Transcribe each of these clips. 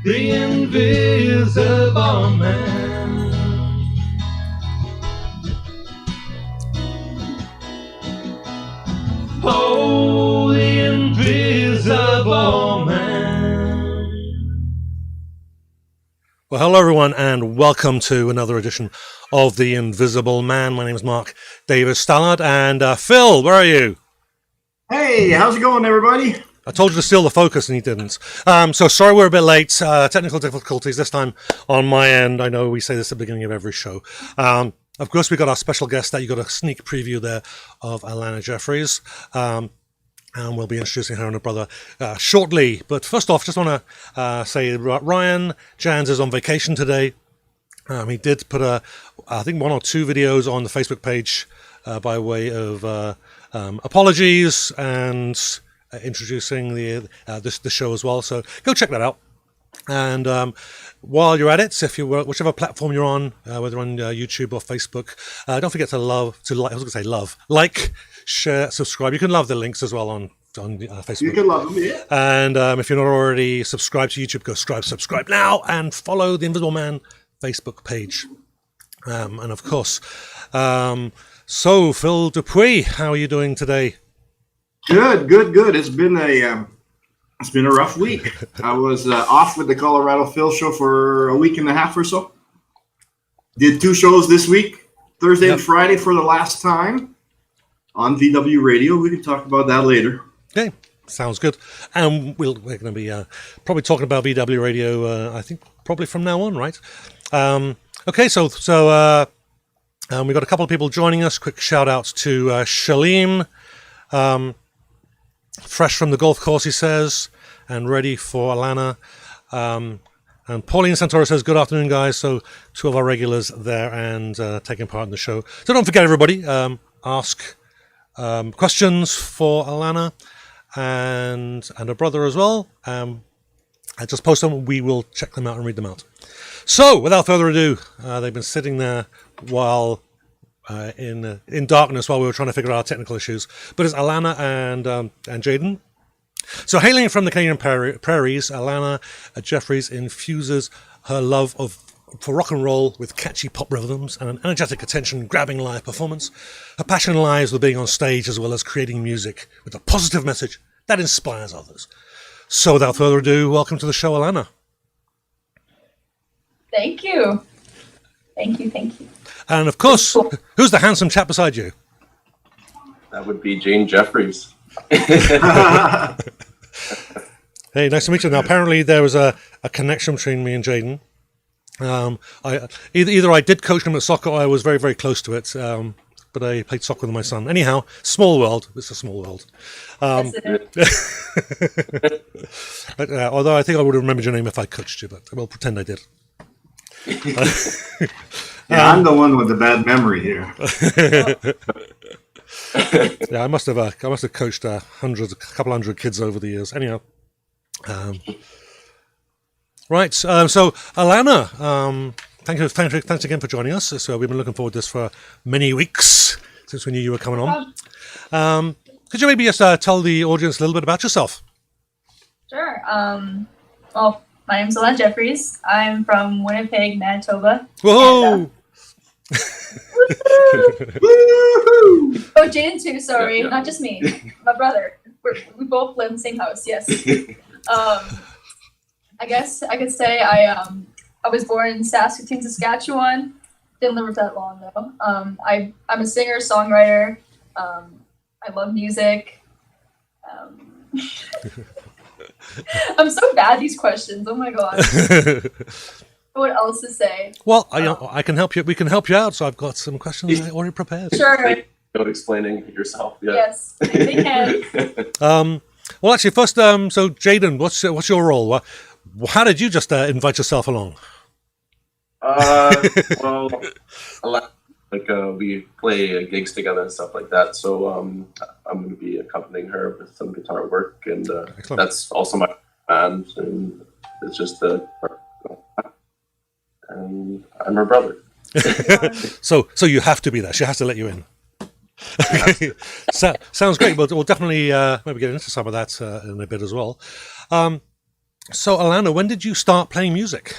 the invisible man. Oh, the invisible man. Well, hello everyone, and welcome to another edition of The Invisible Man. My name is Mark David Stallard, and Phil, where are you? Hey, how's it going, everybody? I told you to steal the focus, and you didn't. So sorry we're a bit late. Technical difficulties this time on my end. I know we say this at the beginning of every show. Of course, we got our special guest that you got a sneak preview there of Allanah Jeffreys. And we'll be introducing her and her brother shortly. But first off, just want to say Ryan Janz is on vacation today. He did put I think 1 or 2 videos on the Facebook page by way of apologies and introducing the show as well. So go check that out. And while you're at it, if you whichever platform you're on, whether on YouTube or Facebook, don't forget to like, share, subscribe. You can love the links as well on Facebook. You can love them, yeah. And if you're not already subscribed to YouTube, go subscribe now and follow the Invisible Man Facebook page. And of course, so Phil Dupuis, how are you doing today? Good. It's been a rough week. I was off with the Colorado Phil show for a week and a half or so. Did 2 shows this week, Thursday and Friday for the last time on VW Radio. We can talk about that later. Okay, sounds good. And we're going to be probably talking about VW Radio, I think, probably from now on, right? Okay, so we got a couple of people joining us. Quick shout out to Shalim. Fresh from the golf course, he says, and ready for Allanah. And Pauline Santoro says, good afternoon, guys. So 2 of our regulars there and taking part in the show. So don't forget, everybody, ask questions for Allanah and her brother as well. I just post them. We will check them out and read them out. So without further ado, they've been sitting there while in darkness while we were trying to figure out our technical issues. But it's Allanah and Jaden. So hailing from the Canadian Prairies, Allanah Jeffreys infuses her love for rock and roll with catchy pop rhythms and an energetic, attention-grabbing live performance. Her passion lies with being on stage as well as creating music with a positive message that inspires others. So without further ado, welcome to the show, Allanah. Thank you. And of course, who's the handsome chap beside you? That would be Jane Jeffreys. Hey, nice to meet you. Now, apparently there was a connection between me and Jaden. Either I did coach him at soccer or I was very, very close to it. But I played soccer with my son. Anyhow, small world. It's a small world. Although I think I would have remembered your name if I coached you, but we'll pretend I did. I'm the one with the bad memory here. Yeah, I must have coached a couple hundred kids over the years. Anyhow, right. So Allanah, thanks again for joining us. So we've been looking forward to this for many weeks since we knew you were coming on. Could you maybe just tell the audience a little bit about yourself? Sure. Well, my name's Allanah Jeffreys. I'm from Winnipeg, Manitoba. Whoa! Oh, Jaden too. Sorry, not just me. My brother. We both live in the same house. Yes. I guess I could say I was born in Saskatoon, Saskatchewan. Didn't live that long though. I'm a singer, songwriter. I love music. I'm so bad at these questions. Oh my god. What else to say? Well, I can help you. We can help you out. So I've got some questions already prepared. Sure. Explaining yourself. Yeah. Yes, they can. Well, actually, first, so Jaden, what's your role? How did you just invite yourself along? Well, we play gigs together and stuff like that. So I'm going to be accompanying her with some guitar work, and that's also my band. And it's just and I'm her brother. So you have to be there. She has to let you in. Okay. Sounds great. We'll definitely maybe get into some of that in a bit as well. So, Allanah, when did you start playing music?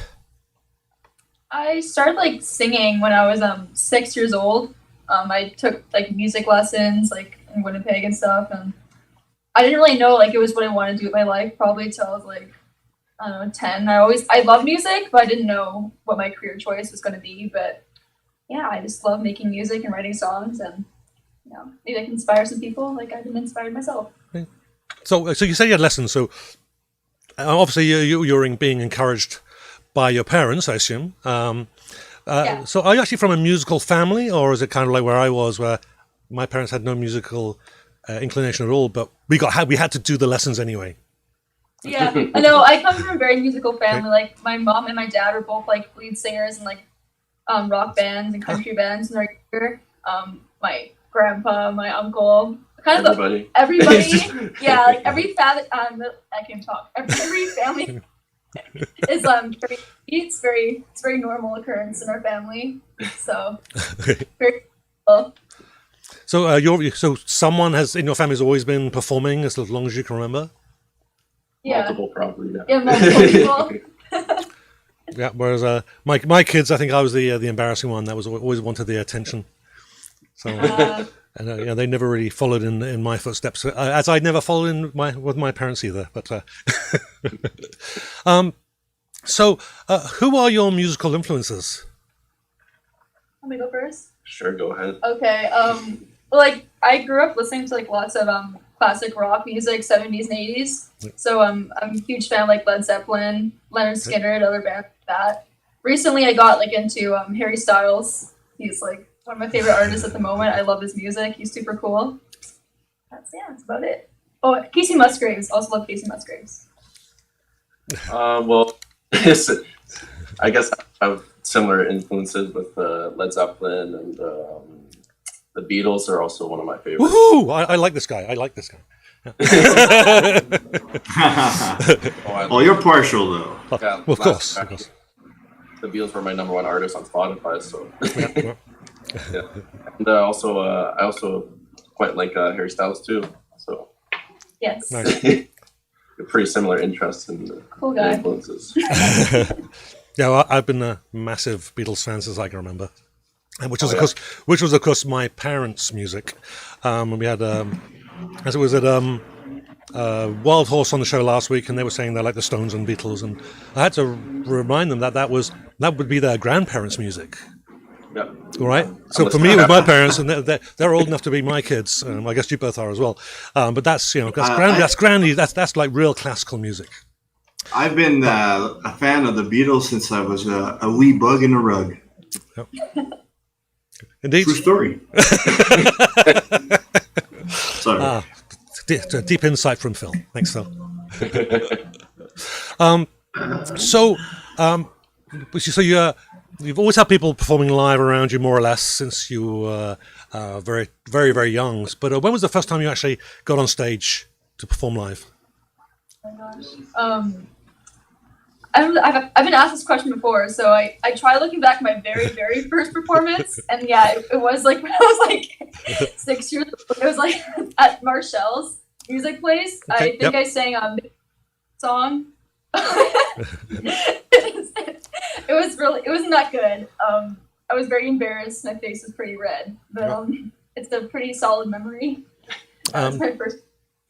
I started like singing when I was 6 years old. I took like music lessons like in Winnipeg and stuff, and I didn't really know like it was what I wanted to do with my life probably till I was like, I don't know, 10. I love music, but I didn't know what my career choice was going to be. But yeah, I just love making music and writing songs, and maybe I can inspire some people like I've been inspired myself. So you said you had lessons. So obviously you're being encouraged by your parents, I assume. Yeah. So are you actually from a musical family, or is it kind of like where I was, where my parents had no musical inclination at all, but we had to do the lessons anyway? Yeah, I know. I come from a very musical family. Like my mom and my dad were both like lead singers in like rock bands and country bands when they were younger. My grandpa, my uncle, kind of everybody. Yeah, like every family. I can talk. Every family is very. It's very normal occurrence in our family. So very cool. So so someone has in your family has always been performing as long as you can remember. Yeah. Multiple, probably. Yeah, multiple people. Yeah. Whereas my kids, I think I was the embarrassing one that was always wanted the attention. So and they never really followed in my footsteps, as I never followed in with my parents either. But so who are your musical influences? Let me go first. Sure, go ahead. Okay. Like I grew up listening to like lots of classic rock music, 70s and 80s. So I'm a huge fan of like Led Zeppelin, Leonard Skinner, and other bands like that. Recently, I got like into Harry Styles. He's like one of my favorite artists at the moment. I love his music. He's super cool. That's about it. Oh, Casey Musgraves. Also love Casey Musgraves. Well, I guess I have similar influences with Led Zeppelin, and the Beatles are also one of my favorites. Woohoo! I like this guy. Oh, you're partial though. Yeah, Well, of course. The Beatles were my number one artist on Spotify, so Yeah. yeah. And I also quite like Harry Styles too. So Yes. Nice. pretty similar interests and Cool guy. influences. Yeah, well, I've been a massive Beatles fan since I can remember, and which was of course my parents' music. We had as it was at Wild Horse on the show last week, and they were saying they like the Stones and Beatles, and I had to remind them that would be their grandparents' music. Yeah. All right. So for me, it was my parents, and they're old enough to be my kids. I guess you both are as well. But that's that's like real classical music. I've been a fan of the Beatles since I was a wee bug in a rug. Yep. Indeed. True story. Sorry. Deep insight from Phil. Thanks, Phil. So you've always had people performing live around you, more or less, since you were very, very, very young. But when was the first time you actually got on stage to perform live? Oh my gosh. I've been asked this question before, so I tried looking back at my very, very first performance, and yeah, it was like when I was like 6 years old. It was like at Marshall's music place. Okay, I think I sang a song. It wasn't that good. I was very embarrassed. My face was pretty red, but it's a pretty solid memory. That's my first.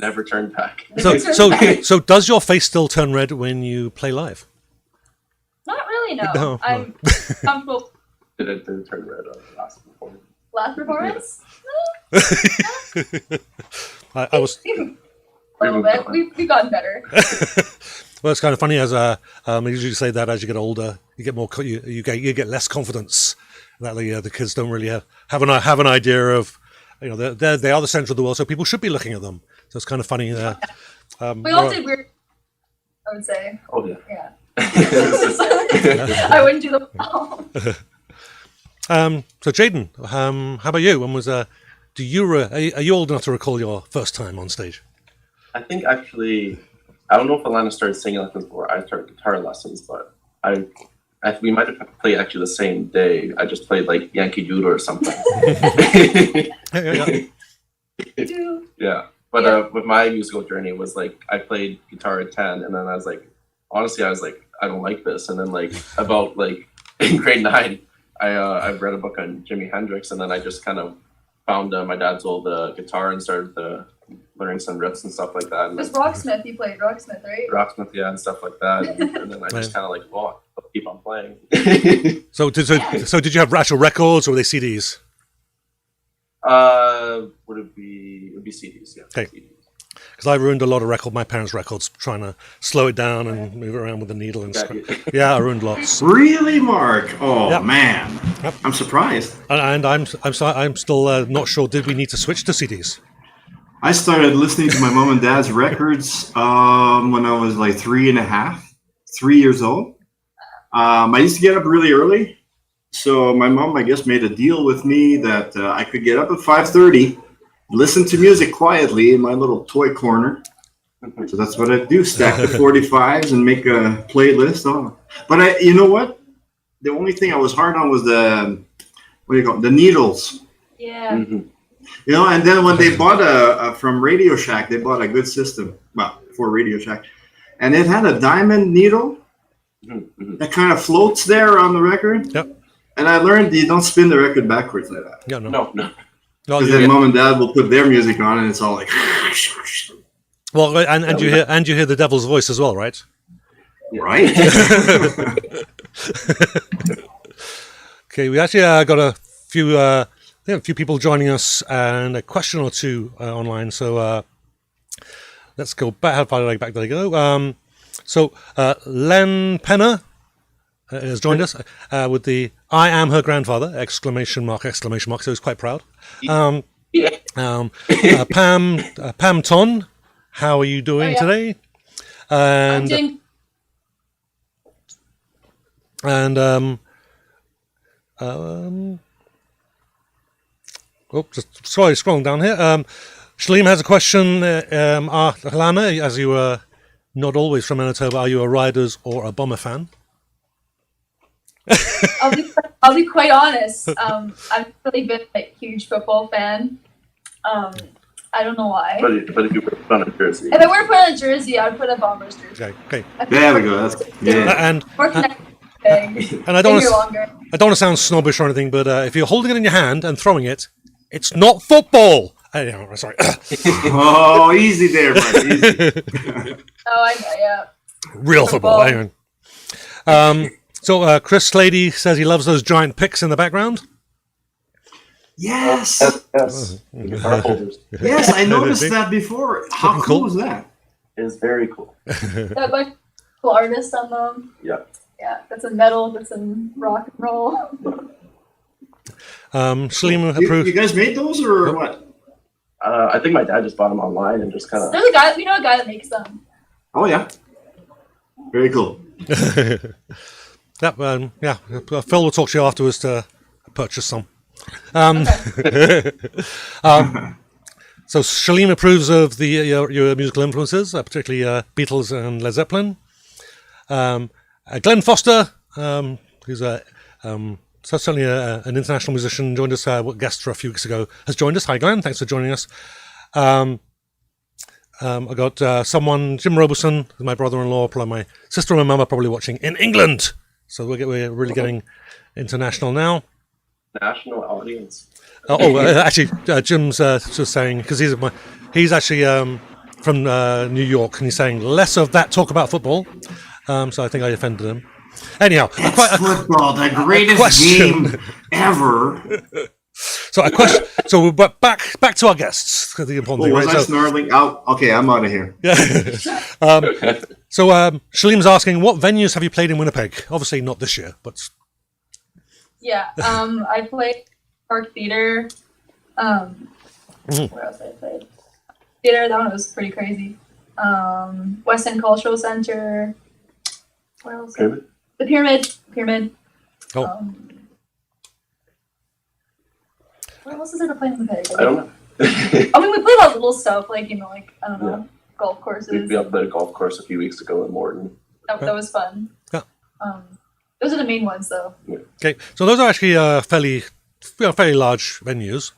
Never turned back. So does your face still turn red when you play live? Not really, no. No. I'm comfortable. Did turn red on the last performance? Last performance? I was A little bit. We've gotten better. Well, it's kind of funny as I usually say that as you get older, you get more you get less confidence. That the kids don't really have an idea of, they are the center of the world, so people should be looking at them. So it's kind of funny. We all did weird. I would say. Oh yeah. Yeah. I wouldn't do them all. So Jaden, how about you? When was are you old enough to recall your first time on stage? I think actually, I don't know if Allanah started singing lessons before I started guitar lessons, but we might have played actually the same day. I just played like Yankee Doodle or something. Yeah. Yeah. But with my musical journey, it was like I played guitar at 10, and then I was like, honestly, I was like, I don't like this. And then like about like in grade 9, I read a book on Jimi Hendrix, and then I just kind of found my dad's old guitar and started learning some riffs and stuff like that. And It was Rocksmith. You played Rocksmith, right? Rocksmith, yeah, and stuff like that. And then I just kind of like, well, I'll keep on playing. So did you have actual records or were they CDs? Would it would be CDs, yeah. Okay. CDs. Because I ruined a lot of my parents' records trying to slow it down and move it around with the needle and stuff. Yeah, I ruined lots. Really, Mark? Oh Yep. man, Yep. I'm surprised. And I'm still not sure. Did we need to switch to CDs? I started listening to my mom and dad's records when I was like 3 years old. I used to get up really early, so my mom, I guess, made a deal with me that I could get up at 5:30, listen to music quietly in my little toy corner. So that's what I do: stack the 45s and make a playlist. Oh. But you know what? The only thing I was hard on was the needles. Yeah. Mm-hmm. You know, and then when they bought from Radio Shack, they bought a good system. Well, for Radio Shack, and it had a diamond needle Mm-hmm. that kind of floats there on the record. Yep. And I learned you don't spin the record backwards like that. Yeah, no. No. Because then mom and dad will put their music on, and it's all like. Well, and you hear the devil's voice as well, right? Right. Okay, we actually got a few people joining us and a question or two online. So let's go back. How far did I back? There you go. So Len Penner has joined us with the "I am her grandfather!" exclamation mark. So he's quite proud. Pam Ton, how are you doing today? I'm doing. Just sorry, scrolling down here. Shaleem has a question. Allanah, as you were not always from Manitoba, are you a Riders or a Bomber fan? I'll be quite honest. I've really been a huge football fan. I don't know why. But if you put on a jersey. If I were to put on a jersey, I would put a Bombers jersey. Okay. There we go. And I don't want to sound snobbish or anything, but if you're holding it in your hand and throwing it, it's not football. Sorry. Oh, easy there, Mark. Easy. Yeah. Real football. Hang on. So Chris Slady says he loves those giant picks in the background. Yes. Yes. Guitar holders. Yes, I noticed that before. How cool was that? It's very cool. That bunch of cool artists on them. Yeah. Yeah, that's in metal, that's in rock and roll. Shaleem You approved. guys made those or what? I think my dad just bought them online and just kind of. There's a guy, we know a guy that makes them. Oh yeah. Very cool. Yeah. Phil will talk to you afterwards to purchase some. So Shaleem approves of your musical influences, particularly Beatles and Led Zeppelin. Glenn Foster, who's certainly an international musician, joined us, guest for a few weeks ago, has joined us. Hi, Glenn. Thanks for joining us. I got someone, Jim Roberson, my brother-in-law, probably my sister and my mum are probably watching in England. So we're really getting international now. National audience. Actually, Jim's just saying, because he's actually from New York, and he's saying less of that talk about football. So I think I offended him. Anyhow, football, the greatest game ever. So a question. So we're back to our guests. The important thing, Was right? I snarling out? Okay, I'm out of here. Yeah. So Shaleem's asking, what venues have you played in Winnipeg? Obviously not this year, but Yeah, I played Park Theater. Where else did I play? Theater, that one was pretty crazy. West End Cultural Center. Where else? Pyramid? The Pyramid. Oh. What else is there to play in Winnipeg? I don't know. I mean, we played a lot of little stuff, like, I don't know, golf courses. We played a golf course a few weeks ago in Morton. That was fun. Yeah. Those are the main ones, though. Okay, so those are actually fairly large venues.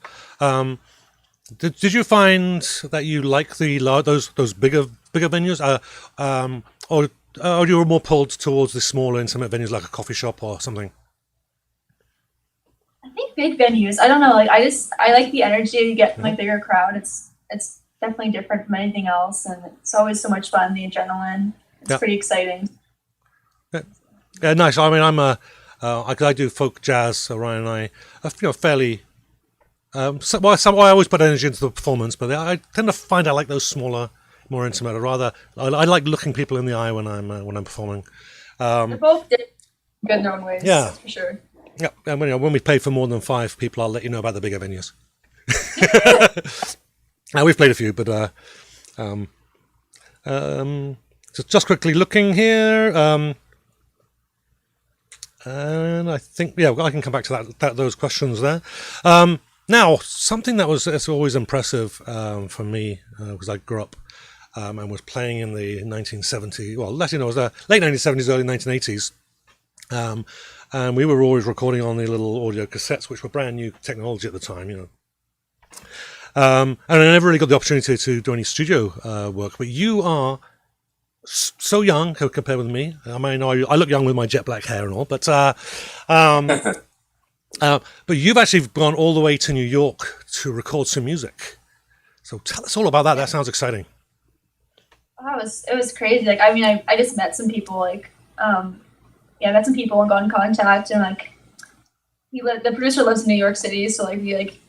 Did you find that you like those bigger venues, or or you were more pulled towards the smaller, intimate venues like a coffee shop or something? I think big venues. I don't know. Like I like the energy you get from like bigger crowd. It's definitely different from anything else, and it's always so much fun. The adrenaline. It's pretty exciting. Yeah, nice. I mean, I do folk jazz. So Ryan and I are fairly. I always put energy into the performance, but I tend to find I like those smaller, more intimate. I like looking people in the eye when I'm performing. They're both good in their own ways. Yeah, for sure. Yeah, and when we play for more than 5 people, I'll let you know about the bigger venues. Now we've played a few, but so just quickly looking here, and I think I can come back to those questions there. Now, something that's always impressive for me, because I grew up and was playing in the 1970s, well, it was the late 1970s, early 1980s, and we were always recording on the little audio cassettes, which were brand new technology at the time, and I never really got the opportunity to do any studio work, but you are so young compared with me. I mean, I look young with my jet black hair and all, but but you've actually gone all the way to New York to record some music. So tell us all about that. That sounds exciting. Oh, it was crazy. Like, I mean, I just met some people. Like, I met some people and got in contact. And like, the producer lives in New York City, so like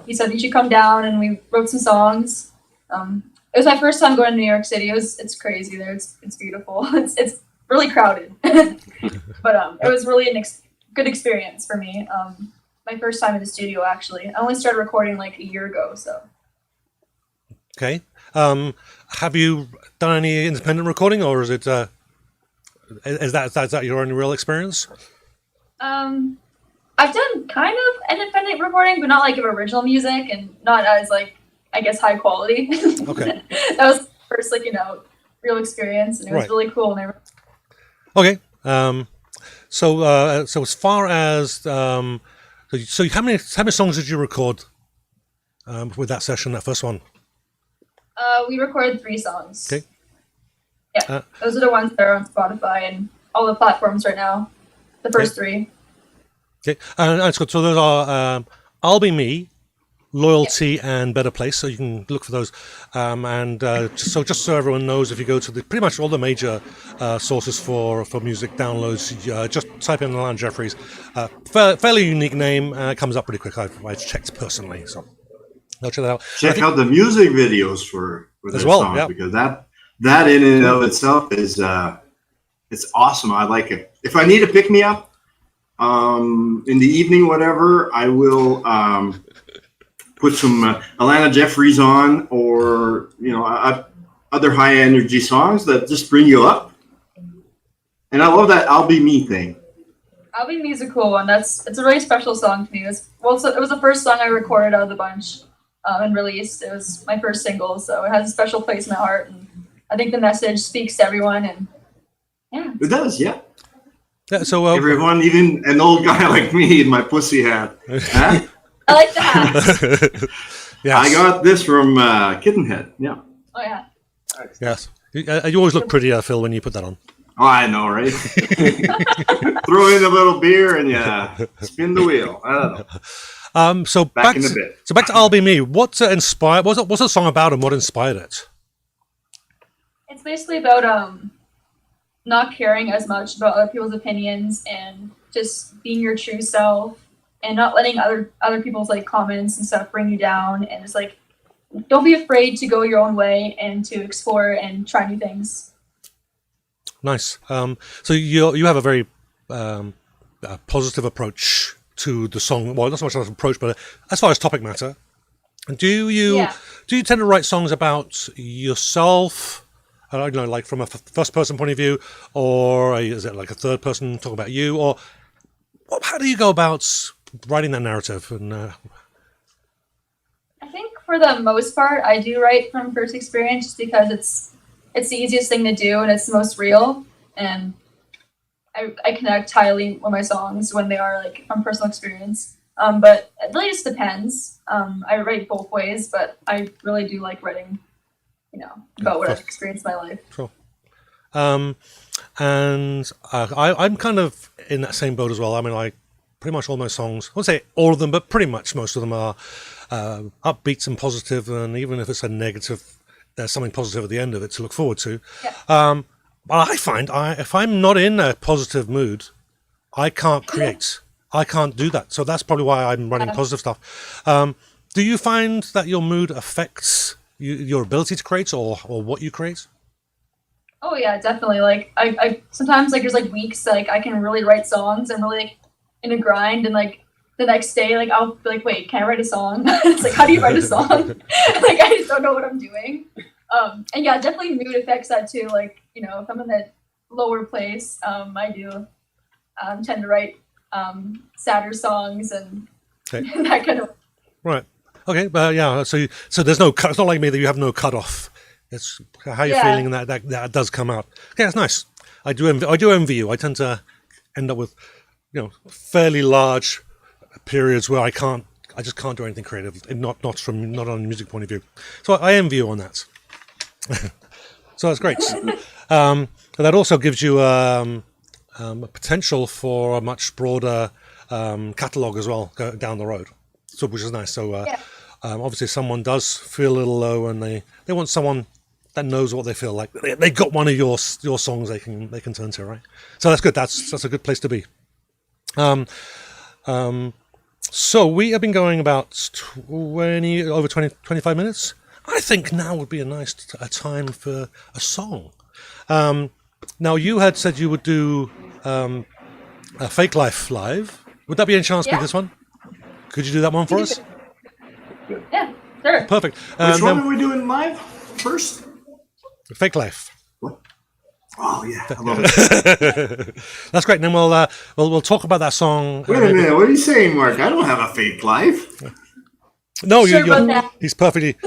he said you should come down, and we wrote some songs. It was my first time going to New York City. It's crazy there. It's beautiful. It's really crowded, but it was really a good experience for me. My first time in the studio, actually. I only started recording like a year ago, so. Okay. Have you done any independent recording, or is it is that your only real experience? I've done kind of independent recording, but not like of original music, and not as like, I guess, high quality. Okay. That was the first real experience, and it was really cool. And okay. So as far as so how many songs did you record with that session, that first one? We recorded 3 songs. Okay. Yeah, those are the ones that are on Spotify and all the platforms right now. The first 3. Okay, that's good. So those are "I'll Be Me," "Loyalty," and "Better Place." So you can look for those. Just so everyone knows, if you go to pretty much all the major sources for music downloads, just type in Allanah Jeffreys. Fairly unique name. It comes up pretty quick. I've checked personally, so I'll check that out. Check out the music videos for their songs, because that in and of itself is it's awesome. I like it. If I need to pick me up in the evening, whatever, I will put some Allanah Jeffreys on, or other high energy songs that just bring you up. And I love that "I'll Be Me" thing. "I'll Be Me" is a cool one. It's a really special song to me. It was the first song I recorded out of the bunch and released. It was my first single, so it has a special place in my heart. And I think the message speaks to everyone, and it does, yeah. Yeah, so everyone, even an old guy like me in my pussy hat. Huh? I like the hat. Yes. I got this from Kittenhead. Yeah. Oh yeah. Yes. You always look prettier, Phil, when you put that on. Oh, I know, right? Throw in a little beer and spin the wheel. I don't know. So back to "I'll Be Me." What's inspired? What's the song about, and what inspired it? It's basically about not caring as much about other people's opinions and just being your true self, and not letting other people's comments and stuff bring you down, and just don't be afraid to go your own way and to explore and try new things. Nice. So you have a very positive approach to the song. Well, not so much as an approach, but as far as topic matter, do you tend to write songs about yourself? I don't know, like from a first person point of view, or is it like a third person talking about you, or how do you go about writing that narrative? And I think for the most part, I do write from first experience, just because it's the easiest thing to do and it's the most real, and I connect highly with my songs when they are from personal experience. But it really just depends. I write both ways, but I really do like writing about what I've experienced in my life. Sure. and I'm kind of in that same boat as well. I mean, like pretty much all my songs, I won't say all of them, but pretty much most of them are upbeats and positive, and even if it's a negative, there's something positive at the end of it to look forward to. Yeah. But I find if I'm not in a positive mood, I can't create. I can't do that. So that's probably why I'm running positive stuff. Do you find that your mood affects your ability to create or what you create? Oh yeah, definitely. Like I sometimes like there's like weeks like I can really write songs and really like in a grind, and like the next day like I'll be like, wait, can I write a song? It's like, how do you write a song? Like I just don't know what I'm doing. And yeah, definitely mood affects that too. Like, you know, if I'm in that lower place, I do tend to write sadder songs and, Okay. and that kind of. Right. Okay. But yeah. So there's no cut. It's not like me that you have no cutoff. It's how you're Yeah. feeling, and that does come out. Okay, that's nice. I do envy you. I tend to end up with, you know, fairly large periods where I just can't do anything creative, not on a music point of view. So I envy you on that. So that's great. And that also gives you a potential for a much broader catalogue as well down the road. So which is nice. So obviously, if someone does feel a little low and they want someone that knows what they feel like, they got one of your songs they can turn to, right? So that's good. That's a good place to be. So we have been going about 25 minutes. I think now would be a time for a song. Now you had said you would do a Fake Life live. Would that be any chance to be this one? Could you do that one for us? Yeah, sure. Perfect. Which one are we doing live first? Fake Life. What? Oh yeah, I love it. That's great. And then we'll talk about that song. Wait a minute, what are you saying, Mark? I don't have a fake life. No, Sure about that. he's perfectly.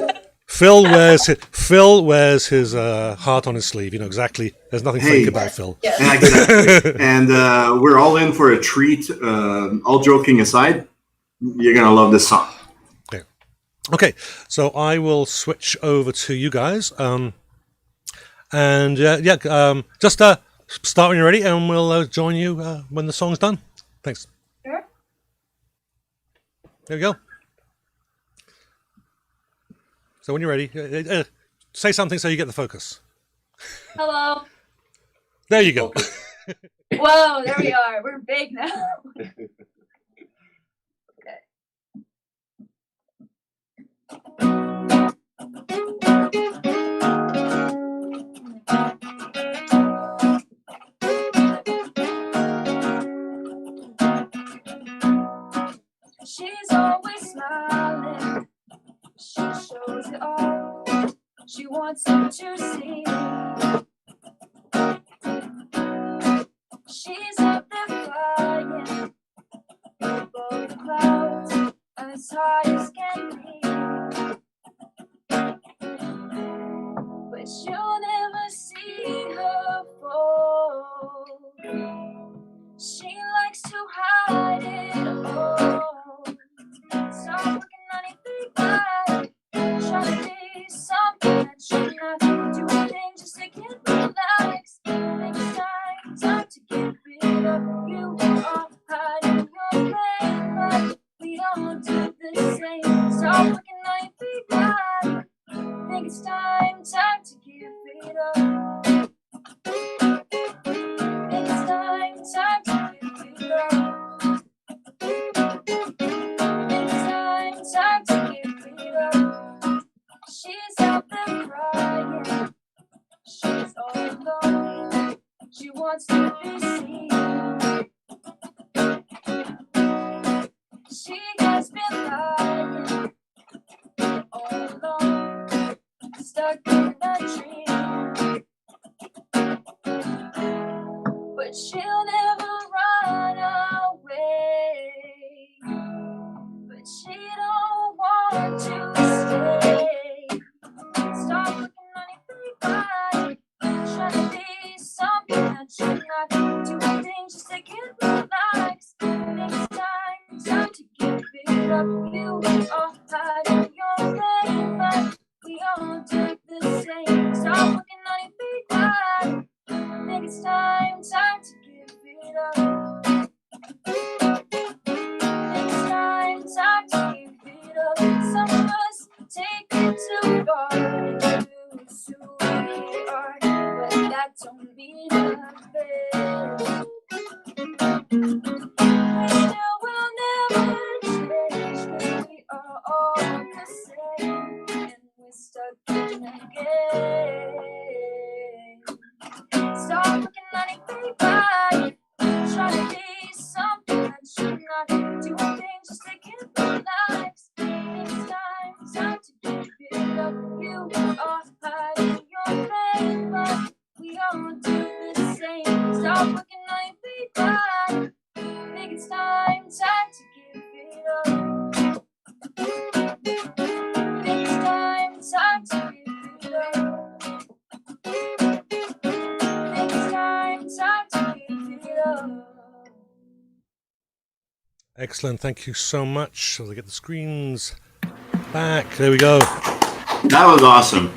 Phil wears his heart on his sleeve. You know exactly. There's nothing fake about Phil. Yeah. Exactly. And we're all in for a treat. All joking aside, you're gonna love this song. Okay, so I will switch over to you guys. Just start when you're ready, and we'll join you when the song's done. Thanks. Sure. There we go. So when you're ready, say something so you get the focus. Hello. There you go. Whoa, there we are. We're big now. She's always smiling. She shows it all. She wants you to see. She's up there flying above the clouds, as high as can be. But you'll never see her fall. She likes to hide it all. Stop looking on your big body, trying to be something that you're not. Doing things just to get relaxed. Think it's time to get rid of you. Are hiding your pain, but we all do the same. Stop looking on your big body. Think it's time to get rid of. Think it's time to get rid of. Time to get rid of. She's out there crying. She's all alone. She wants to be seen. She has been lying all alone, stuck in a dream. But she'll never run away. But she don't want to stay. Stop looking on your big body, trying to be something that you're not. Doing things just to get relaxed. Think it's time to get rid of you. Are hiding your pain, but we all do the same. Stop looking on your big body. Think it's time we'll never change, 'cause we are all the same, and we're stuck in a game. Stop looking at it, baby. Try to be something that you're not. Doing things just to get through lives. It's time to give it up. You are hiding your pain, but we all do the same. Stop looking at it, baby. Think it's time to give it up. Think it's time to give it up. Think it's time to give it up. Excellent. Thank you so much. So they get the screens back. There we go. That was awesome.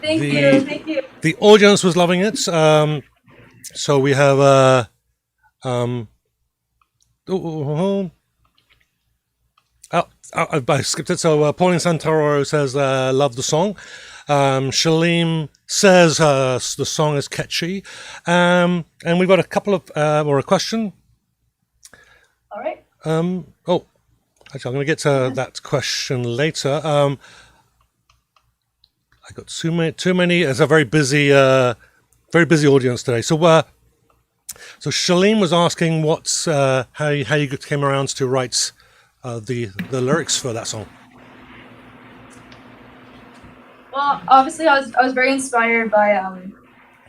Thank you. The audience was loving it. So we have I skipped it. So Pauline Santoro says love the song. Shalim says the song is catchy. And we've got a couple of or a question. All right. Actually, I'm going to get to that question later. I got too many. It's a very busy audience today. So Shalim was asking what's how you came around to write the lyrics for that song. Well, obviously, I was very inspired by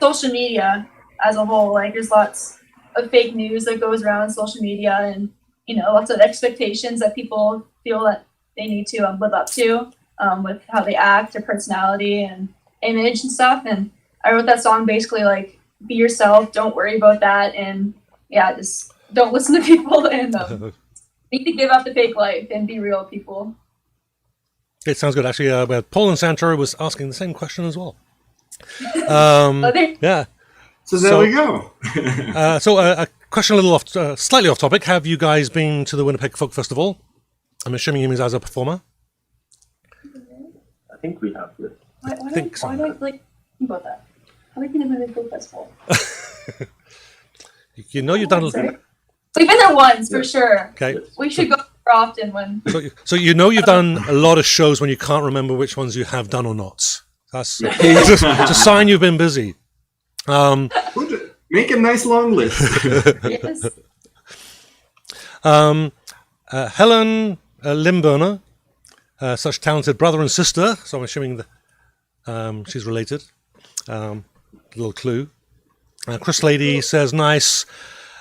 social media as a whole. Like, there's lots of fake news that goes around social media, and lots of expectations that people feel that they need to live up to with how they act, their personality and image and stuff. And I wrote that song basically like, be yourself, don't worry about that, and just don't listen to people, and need to give up the fake life and be real people. It sounds good. Actually, Paul and Santoro was asking the same question as well. Yeah. So there we go. A question a little slightly off topic. Have you guys been to the Winnipeg Folk Festival? I'm assuming you mean as a performer. I think we have to. Why don't I think about that? How have we been to the Winnipeg Folk Festival? You've done. We've been there once for sure. Okay. We should go more often when. So you've done a lot of shows when you can't remember which ones you have done or not. That's it's a sign you've been busy. Make a nice long list. Yes. Helen Limburner, such talented brother and sister. So I'm assuming she's related. Little clue. Chris Lady says nice.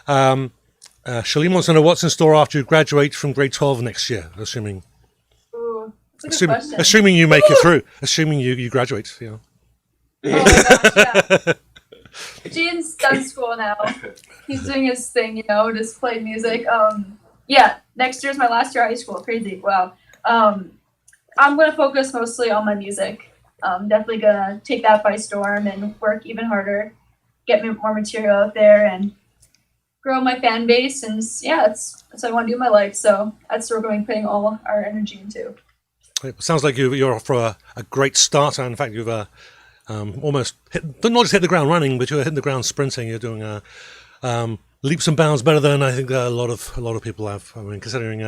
Shalim wants to know what's in store after you graduate from grade 12 next year. Assuming you make it through. Assuming you graduate. Oh my gosh, yeah. Gene's done school now. He's doing his thing, just play music. Next year's my last year of high school. Crazy. Wow. I'm going to focus mostly on my music. Definitely going to take that by storm and work even harder, get more material out there, and grow my fan base. And that's what I want to do in my life. So that's what we're going to be putting all our energy into. It sounds like you're off for a great start. And in fact, you've almost not just hit the ground running, but you're hitting the ground sprinting. You're doing leaps and bounds better than I think a lot of people have. I mean, considering,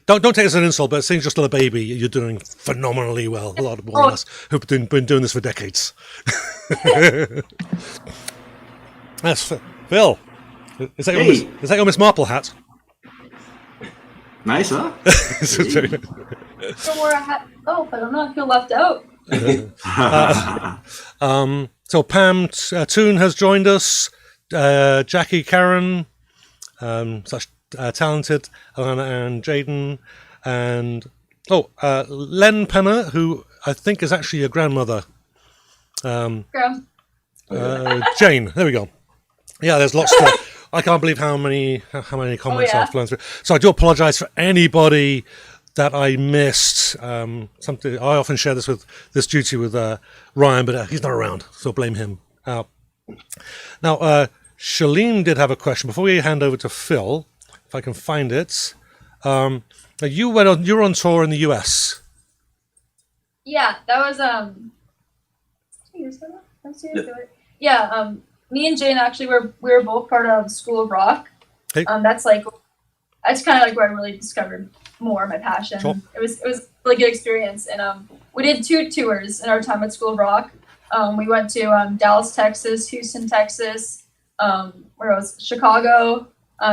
don't take it as an insult, but seeing just a little baby, you're doing phenomenally well. A lot more than us who've been doing this for decades. That's Phil. Is that your Miss Marple hat? Nice, huh? Don't wear a hat. Oh, but I'm not feel left out. So Pam Toon has joined us. Jackie Karen, such talented, Allanah and Jaden, and Len Penner, who I think is actually your grandmother. Jane. There we go. Yeah, there's lots. I can't believe how many comments I've flown through. So I do apologise for anybody that I missed. Something I often share this duty with Ryan, but he's not around, so blame him. Now, Shalim did have a question before we hand over to Phil, if I can find it. You were on tour in the US. Yeah, that was 2 years ago. 2 years ago. Yeah, me and Jane actually we were both part of School of Rock. Hey. That's kind of like where I really discovered more of my passion. Cool. It was a really good experience, and we did 2 tours in our time at School of Rock. We went to Dallas, Texas, Houston, Texas, where else? Chicago,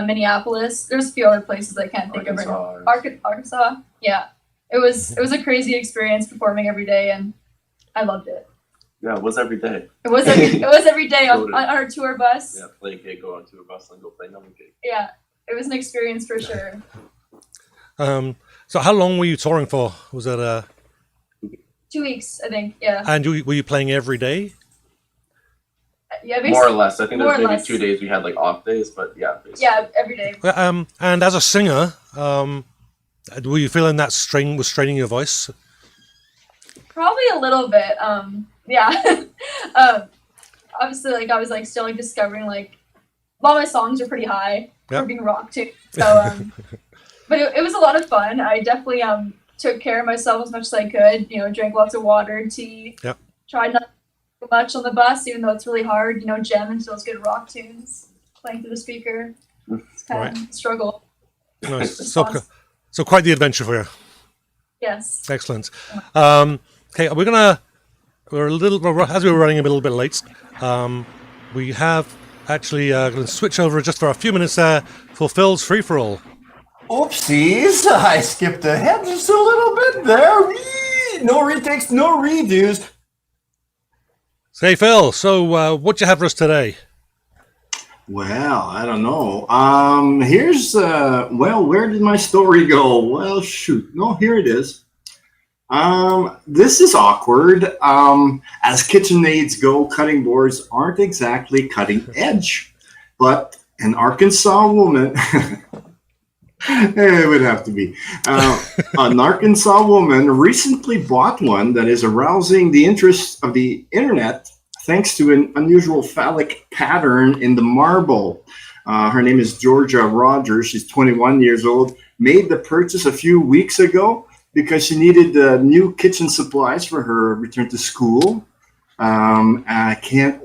Minneapolis. There's a few other places I can't think of right now. Arkansas. Yeah, it was a crazy experience performing every day, and I loved it. Yeah, it was every day. It was every day on our tour bus. Yeah, play a gig, go on tour bus, and go play another gig. Yeah, it was an experience for sure. So how long were you touring for? Was it 2 weeks, I think. Yeah. and were you playing every day? Yeah. More or less. I think more there's or maybe less. 2 days we had like off days, but yeah. Basically. Yeah, every day. And as a singer, were you feeling that strain was straining your voice? Probably a little bit. Yeah. Obviously, like I was like still like discovering like a lot of my songs are pretty high for being rock too. So, but it was a lot of fun. I definitely took care of myself as much as I could. You know, drank lots of water, tea. Yep. Tried not too much on the bus, even though it's really hard. You know, jamming to those good rock tunes, playing through the speaker. It's kind of a struggle. Nice. So quite the adventure for you. Yes. Excellent. Okay, as we were running a little bit late, we have actually going to switch over just for a few minutes there for Phil's Free For All. Oopsies, I skipped ahead just a little bit there. Whee! No retakes, no redos. Hey Phil, so what you have for us today? Well, I don't know. Here's where did my story go? Well, shoot. No, here it is. This is awkward. As KitchenAids go, cutting boards aren't exactly cutting edge, but an Arkansas woman, it would have to be, an Arkansas woman recently bought one that is arousing the interest of the internet thanks to an unusual phallic pattern in the marble. Her name is Georgia Rogers. She's 21 years old, made the purchase a few weeks ago because she needed new kitchen supplies for her return to school at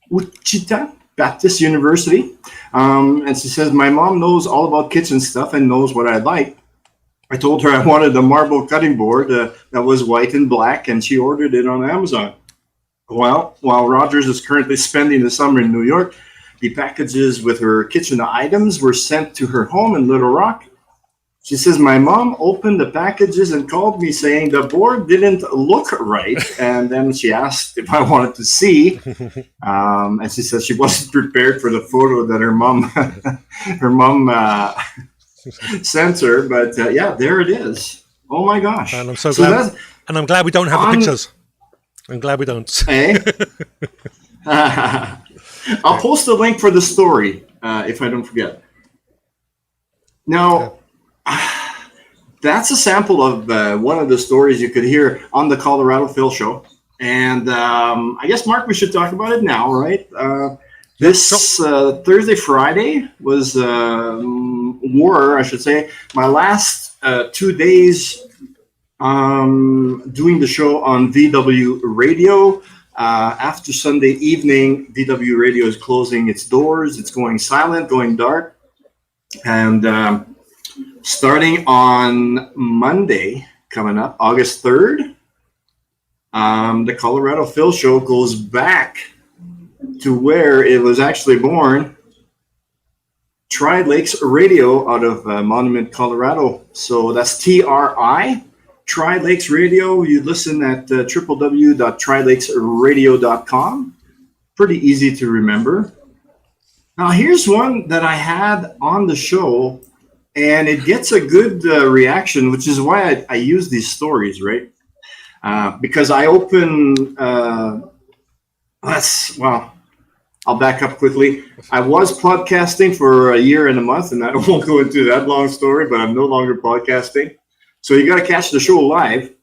Wichita Baptist University. And she says, my mom knows all about kitchen stuff and knows what I like. I told her I wanted a marble cutting board that was white and black, and she ordered it on Amazon. Well, while Rogers is currently spending the summer in New York, the packages with her kitchen items were sent to her home in Little Rock. She says, my mom opened the packages and called me saying the board didn't look right. And then she asked if I wanted to see. And she says she wasn't prepared for the photo that her mom sent her. But yeah, there it is. Oh my gosh. And I'm so glad. And I'm glad we don't have the pictures. I'm glad we don't. Hey? I'll post a link for the story if I don't forget. Now, that's a sample of one of the stories you could hear on the Colorado Phil Show. And I guess, Mark, we should talk about it now, right? This Thursday, Friday was, I should say, my last 2 days doing the show on VW Radio. After Sunday evening, VW Radio is closing its doors. It's going silent, going dark. And starting on Monday, coming up, August 3rd, the Colorado Phil Show goes back to where it was actually born, Tri Lakes Radio out of Monument, Colorado. So that's TRI. Tri Lakes Radio, you listen at www.trilakesradio.com. Pretty easy to remember. Now, here's one that I had on the show, and it gets a good reaction, which is why I use these stories, right? Because I open, I'll back up quickly. I was podcasting for a year and a month, and I won't go into that long story, but I'm no longer podcasting. So you got to catch the show live.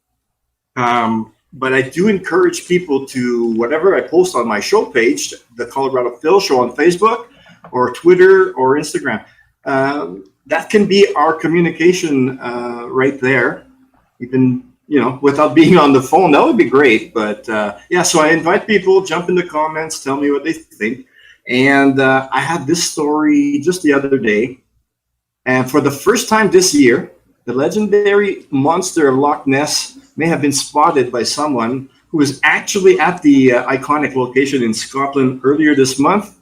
But I do encourage people to, whatever I post on my show page, the Colorado Phil Show on Facebook or Twitter or Instagram, that can be our communication right there. You can without being on the phone, that would be great. But yeah, so I invite people, jump in the comments, tell me what they think. And I had this story just the other day. And for the first time this year, the legendary monster of Loch Ness may have been spotted by someone who was actually at the iconic location in Scotland earlier this month.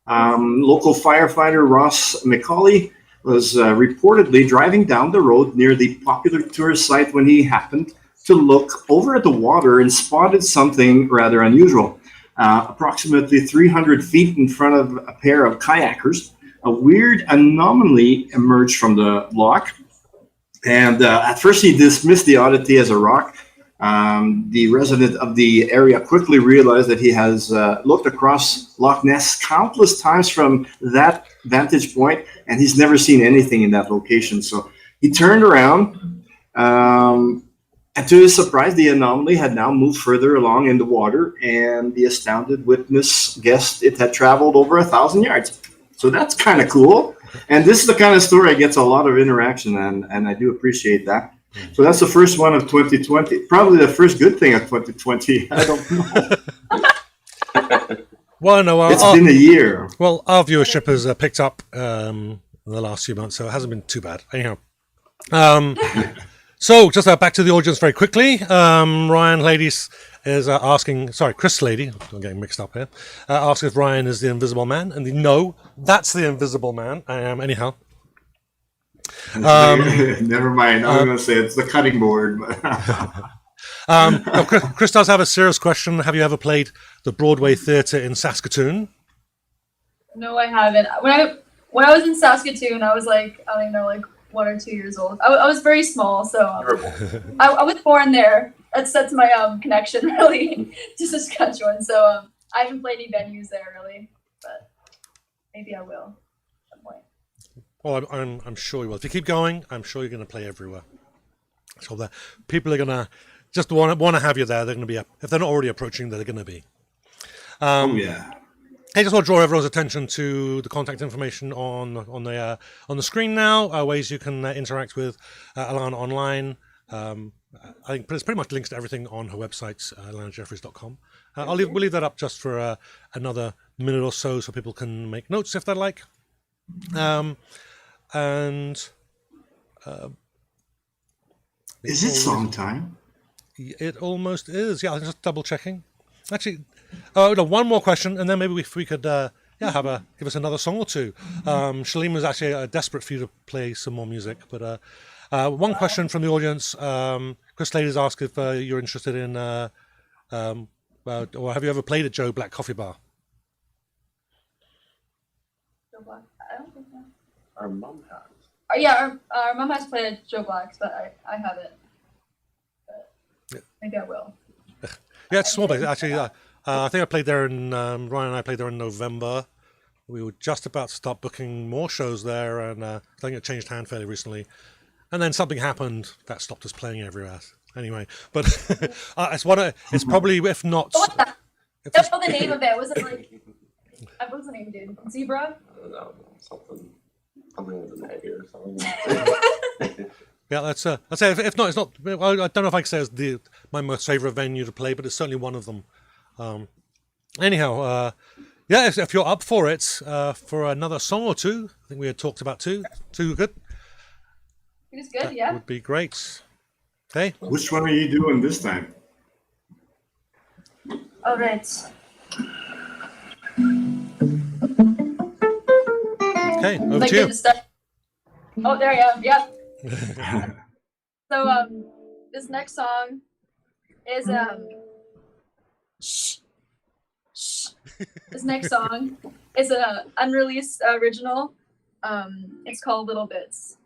Local firefighter Ross McCauley was reportedly driving down the road near the popular tourist site when he happened to look over at the water and spotted something rather unusual. Approximately 300 feet in front of a pair of kayakers, a weird anomaly emerged from the loch. And at first he dismissed the oddity as a rock. The resident of the area quickly realized that he has looked across Loch Ness countless times from that vantage point, and he's never seen anything in that location. So he turned around, and to his surprise, the anomaly had now moved further along in the water, and the astounded witness guessed it had traveled over 1,000 yards. So that's kind of cool. And this is the kind of story that gets a lot of interaction, and I do appreciate that. So that's the first one of 2020. Probably the first good thing of 2020. I don't know. Well, no, It's been a year. Well, our viewership has picked up in the last few months, so it hasn't been too bad. Anyhow, so just back to the audience very quickly. Ryan Ladies is asking, sorry, Chris Lady, I'm getting mixed up here, asks if Ryan is the Invisible Man, and no, that's the Invisible Man. I am, anyhow. Never mind. I was going to say it's the cutting board. No, Chris does have a serious question. Have you ever played the Broadway Theatre in Saskatoon? No, I haven't. When I was in Saskatoon, I was like, I don't know, like 1 or 2 years old. I was very small, so I was born there. That's my connection really to Saskatchewan. So I haven't played any venues there really, but maybe I will at some point. Well, I'm sure you will. If you keep going, I'm sure you're going to play everywhere. So the people are going to just want to have you there. They're going to be, if they're not already approaching, they're going to be. Oh yeah. I just want to draw everyone's attention to the contact information on the screen now. Ways you can interact with Allanah online. I think it's pretty much links to everything on her website, AllannahJeffreys.com. We'll leave that up just for another minute or so people can make notes if they'd like. Is it song time? It almost is. Yeah, I'm just double checking. Actually, no, one more question, and then maybe we could give us another song or two. Shalima is actually desperate for you to play some more music, but one question from the audience. Chris Ladies asked if you're interested in, or have you ever played at Joe Black Coffee Bar? Joe Black? I don't think so. Our mom has. Yeah, our mom has played at Joe Black's, but I haven't. But maybe I will. Yeah, it's small place. Actually, I think I played there in, Ryan and I played there in November. We were just about to start booking more shows there, and I think it changed hand fairly recently. And then something happened that stopped us playing everywhere. Anyway, but it's probably, if not... What was that? I don't know the name of it. Was it like... What was the name, dude? Zebra? I don't know. Something with an egg or something. Yeah, let's say if not, it's not. I don't know if I can say it's my most favorite venue to play, but it's certainly one of them. Anyhow, yeah, if you're up for it, for another song or two, I think we had talked about two good. It was good, yeah. Would be great. Okay. Which one are you doing this time? All right. Okay, over Like to you. Oh, there I am. Yep. So this next song is this next song is an unreleased original. It's called Little Bits.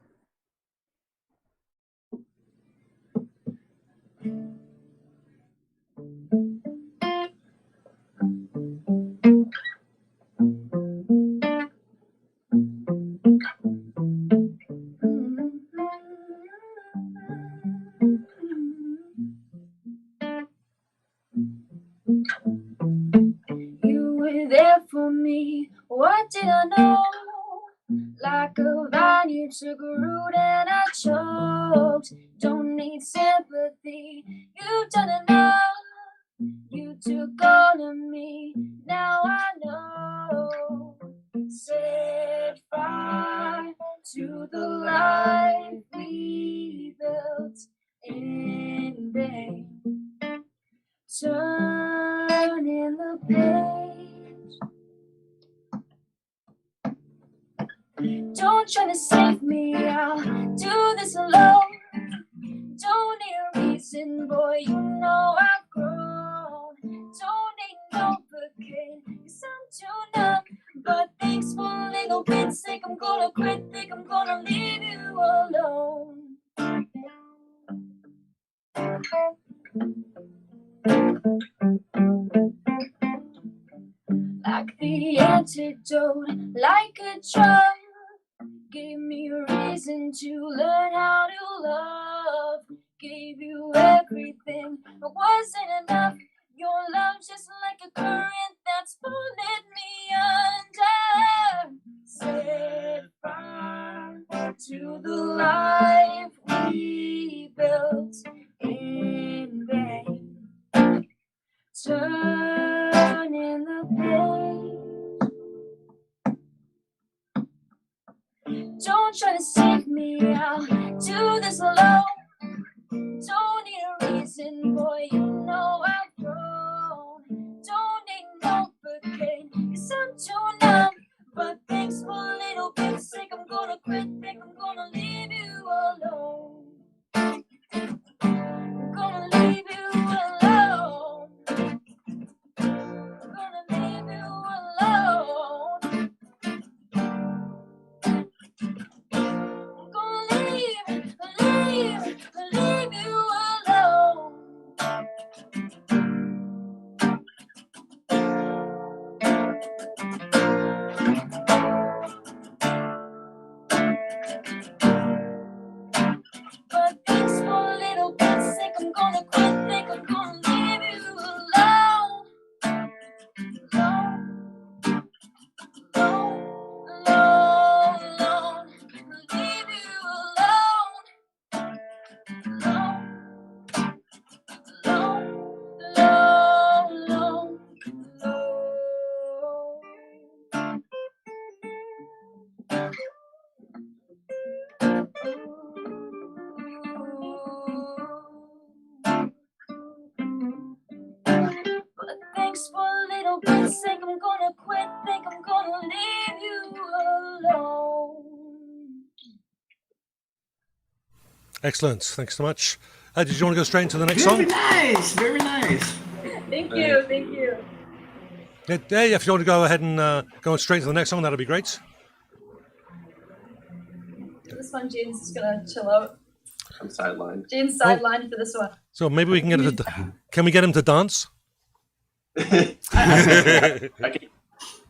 You were there for me. What did I know? Like a vine, you took a root and I choked. Don't need sympathy, you've done enough. You took all of me, now I know. Set fire to the life we built in vain. Turn in the page. Don't try to save me, I'll do this alone. Don't need a reason, boy, you know I've grown. Don't need no bookend, 'cause I'm too numb. But thanks for a little bit, think I'm gonna quit, think I'm gonna leave you alone. Like the antidote, like a drug, gave me a reason to learn how to love. Gave you everything, but wasn't enough. Your love's just like a current that's pulling me under. Set fire to the life we built in vain. Turn in the page. Don't try to save me, I'll do this alone. Don't need a reason, boy, you know I've grown. Don't need no bookend, 'cause I'm too numb. But thanks for a little bit, think I'm gonna quit, think I'm gonna leave you alone. I'm gonna leave you alone. I'm gonna leave you alone. I'm gonna leave you alone. But thanks for a little bit, think I'm gonna quit, think I'm gonna leave you alone. Alone, alone, alone, leave you alone. Alone, alone, alone, But thanks for a little bit, think I'm gonna quit, think I'm gonna leave you alone. Excellent. Thanks so much. Did you want to go straight into the next song? Very nice, very nice. Thank you, thank you. Yeah, if you want to go ahead and go straight to the next song, that'll be great. This one, James is gonna chill out. I'm sidelined. James sidelined for this one. So maybe we can get it. Can we get him to dance? I can,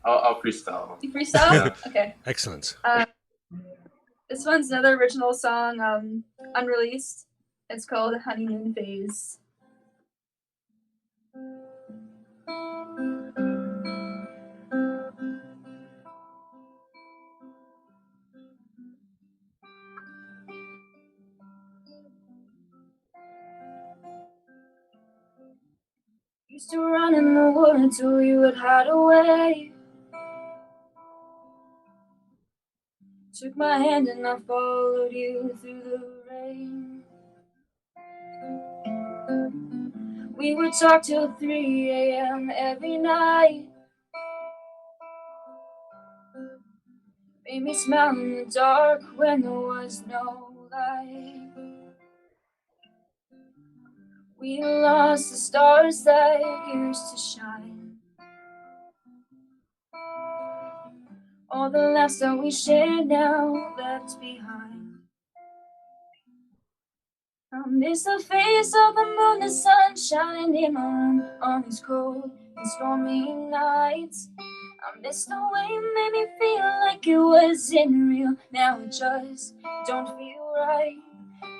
I'll freestyle. You freestyle? Yeah. Okay. Excellent. This one's another original song, unreleased. It's called Honeymoon Phase. Used to run in the woods until you would hide away. Took my hand and I followed you through the rain. We would talk till 3 a.m. every night. Made me smile in the dark when there was no light. We lost the stars that used to shine. All the laughs that we shared now left behind. I miss the face of the moon, the sun shining in my room on these cold and stormy nights. I miss the way it made me feel like it wasn't real. Now it just don't feel right.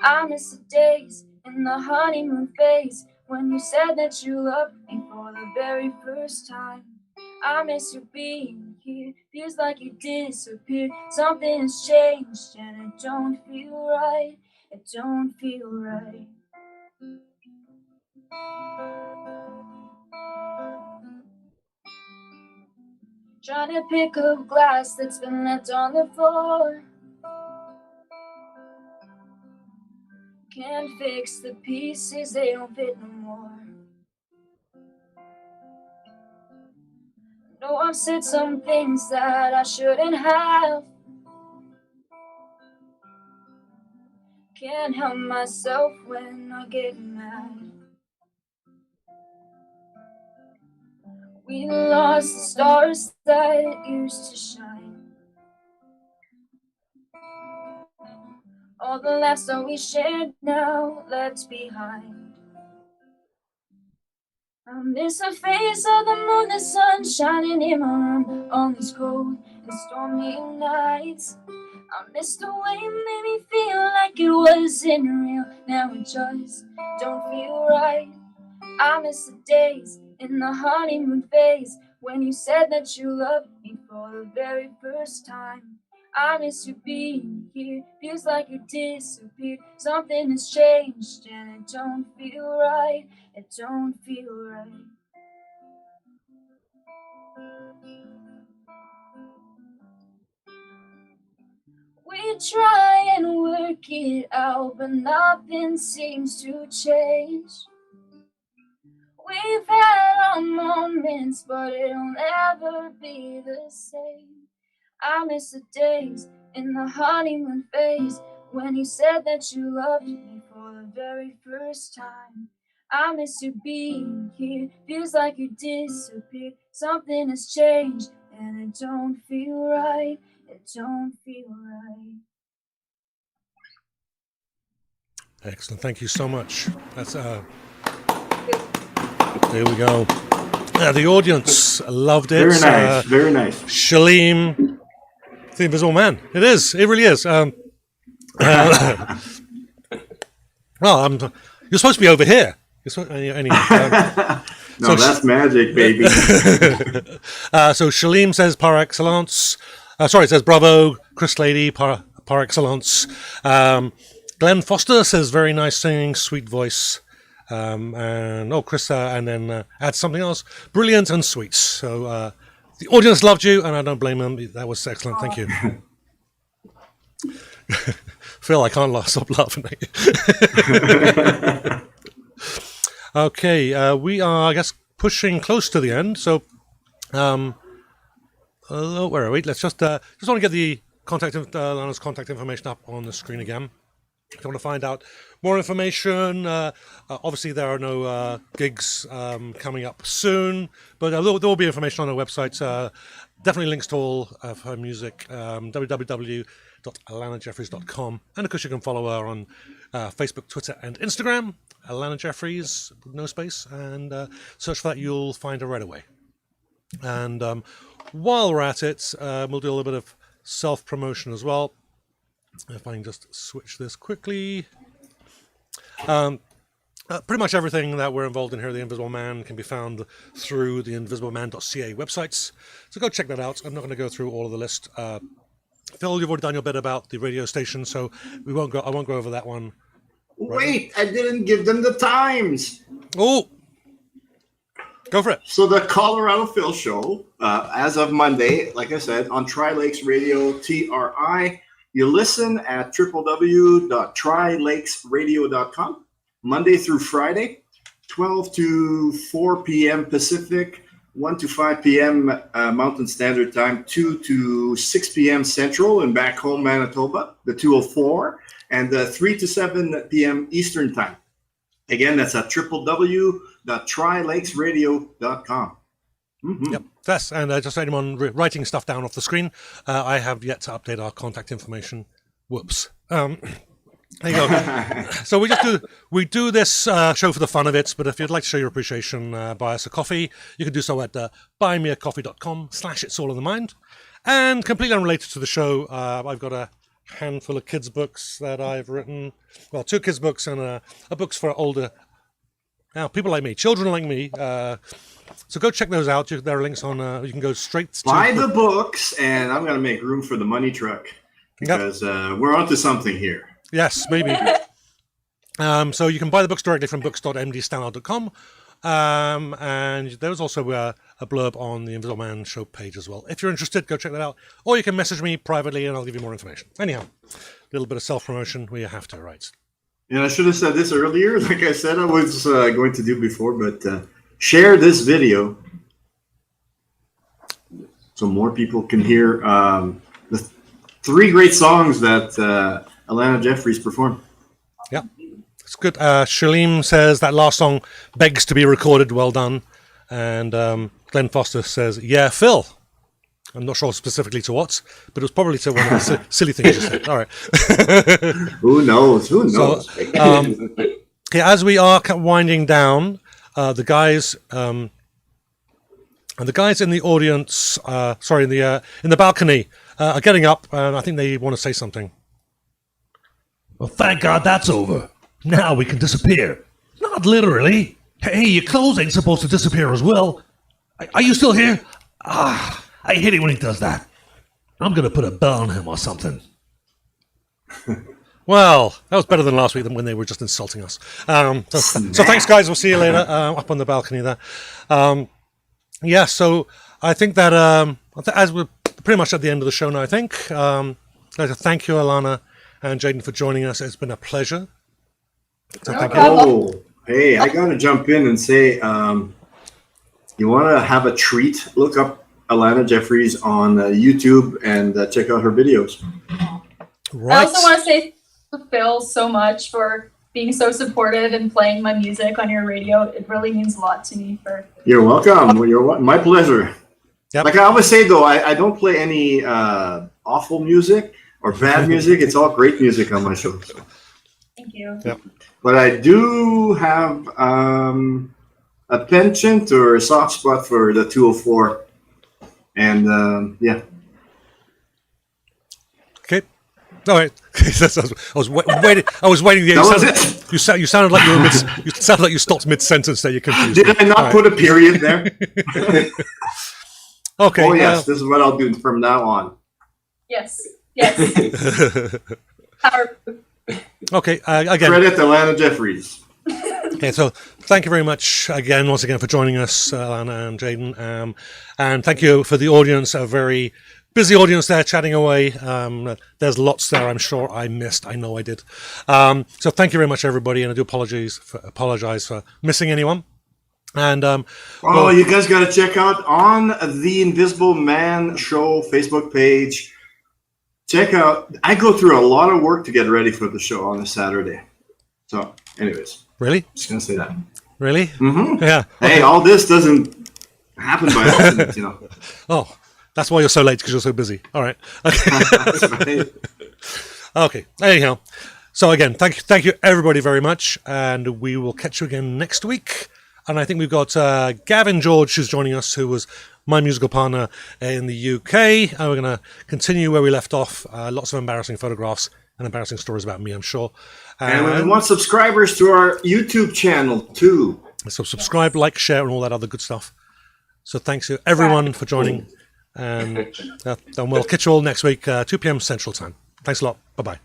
I miss the days in the honeymoon phase when you said that you loved me for the very first time. I miss you being here. Feels like you disappeared. Something has changed and it don't feel right. It don't feel right. Trying to pick up glass that's been left on the floor. Can't fix the pieces, they don't fit no more. No, I've said some things that I shouldn't have. Can't help myself when I get mad. We lost the stars that used to shine. All the laughs that we shared now left behind. I miss the face of the moon, the sun shining in my room on these cold and stormy nights. I miss the way it made me feel like it wasn't real. Now it just don't feel right. I miss the days in the honeymoon phase when you said that you loved me for the very first time. I miss you being here. Feels like you disappeared. Something has changed and it don't feel right. It don't feel right. We try and work it out, but nothing seems to change. We've had our moments, but it'll never be the same. I miss the days in the honeymoon phase when you said that you loved me for the very first time. I miss you being here. Feels like you disappeared. Something has changed and it don't feel right. It don't feel right. Excellent. Thank you so much. That's there we go. The audience loved it. Very nice. Very nice. Shalim, the Invisible Man. It is. It really is. Well, you're supposed to be over here. Anyway, no, that's magic, baby. So Shalim says par excellence. It says bravo. Chris Lady, par excellence. Glenn Foster says very nice singing, sweet voice. Chris, and then add something else. Brilliant and sweet. So the audience loved you, and I don't blame them. That was excellent. Thank you. Phil, I can't stop laughing at you. Okay, we are, I guess, pushing close to the end. So, where are we? Let's just want to get the Lana's contact information up on the screen again. If you want to find out more information, obviously there are no gigs coming up soon, but there will be information on our website. Definitely links to all of her music, www.allannahjeffreys.com. And of course you can follow her on Facebook, Twitter and Instagram, Allanah Jeffreys, no space, and search for that, you'll find her right away. And while we're at it, we'll do a little bit of self-promotion as well. If I can just switch this quickly. Pretty much everything that we're involved in here, The Invisible Man, can be found through the invisibleman.ca websites. So go check that out. I'm not going to go through all of the list. Phil, you've already done your bit about the radio station, so I won't go over that one. Wait, I didn't give them the times. Oh, go for it. So the Colorado Phil Show, as of Monday, like I said, on Tri-Lakes Radio, TRI. You listen at www.trilakesradio.com, Monday through Friday, 12 to 4 p.m. Pacific, 1 to 5 p.m. Mountain Standard Time, 2 to 6 p.m. Central, and back home, Manitoba, the 204, and 3 to 7 p.m. Eastern Time. Again, that's at www.trilakesradio.com. Mm-hmm. Yep, that's, and just anyone writing stuff down off the screen, I have yet to update our contact information. Whoops. There you go. So we do this show for the fun of it, but if you'd like to show your appreciation, buy us a coffee. You can do so at buymeacoffee.com/It's All in the Mind. And completely unrelated to the show, I've got a handful of kids' books that I've written. Well, 2 kids' books and a books for older Now, people like me, children like me. So go check those out. There are links on. You can go straight to Buy the books, and I'm going to make room for the money truck because we're onto something here. Yes, maybe. So you can buy the books directly from books.mdstallard.com. And there's also a blurb on the Invisible Man show page as well. If you're interested, go check that out. Or you can message me privately and I'll give you more information. Anyhow, a little bit of self-promotion where you have to, right? And I should have said this earlier, like I said I was going to do before, but share this video so more people can hear the 3 great songs that Allanah Jeffreys performed. Yeah. It's good. Shalim says that last song begs to be recorded. Well done. And Glenn Foster says, yeah, Phil. I'm not sure specifically to what, but it was probably to one of the silly things you said. All right. Who knows? Who knows? So, as we are winding down, the guys and the guys in the audience, in the balcony, are getting up, and I think they want to say something. Well, thank God that's over. Now we can disappear. Not literally. Hey, your clothes ain't supposed to disappear as well. Are you still here? I hate it when he does that. I'm going to put a bell on him or something. Well, that was better than last week when they were just insulting us. So thanks, guys. We'll see you later up on the balcony there. So I think that as we're pretty much at the end of the show now, I think. I'd like to thank you, Allanah and Jaden, for joining us. It's been a pleasure. So thank you. Oh, hey, I got to jump in and say, you want to have a treat? Look up Allanah Jeffreys on YouTube and check out her videos. Right. I also want to say thank you to Phil so much for being so supportive and playing my music on your radio. It really means a lot to me. You're welcome. My pleasure. Yep. Like I always say, though, I don't play any awful music or bad music. It's all great music on my show. So. Thank you. Yep. But I do have a penchant or a soft spot for the 204. And yeah. Okay. All right. I was waiting. I was waiting. That was it. You sounded like you sounded like you stopped mid-sentence there. You're confused. Did I not put a period there? Okay. Oh yes, this is what I'll do from now on. Yes. Power. Okay. Again. Credit to Allanah Jeffreys. Okay, so thank you very much once again for joining us, Allanah and Jaden, and thank you for the audience, a very busy audience there chatting away. There's lots there I'm sure I missed. I know I did. So thank you very much, everybody, and I do apologize for missing anyone. And you guys got to check out on the Invisible Man Show Facebook page. Check out. I go through a lot of work to get ready for the show on a Saturday. So, anyways. Really? Just gonna say that. Really? Mm-hmm. Yeah. Hey, all this doesn't happen by accident, you know. Oh, that's why you're so late, because you're so busy. All right. Okay. That's right. Okay. Anyhow, so again, thank you everybody very much, and we will catch you again next week. And I think we've got Gavin George who's joining us, who was my musical partner in the UK, and we're going to continue where we left off. Lots of embarrassing photographs and embarrassing stories about me, I'm sure. And we want subscribers to our YouTube channel too. So subscribe, like, share, and all that other good stuff. So thanks to everyone for joining, and we'll catch you all next week, 2 p.m. Central Time. Thanks a lot. Bye-bye.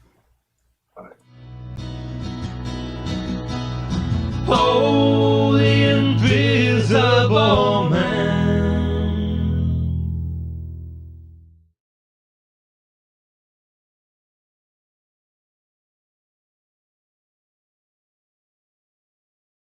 Oh, the invisible man.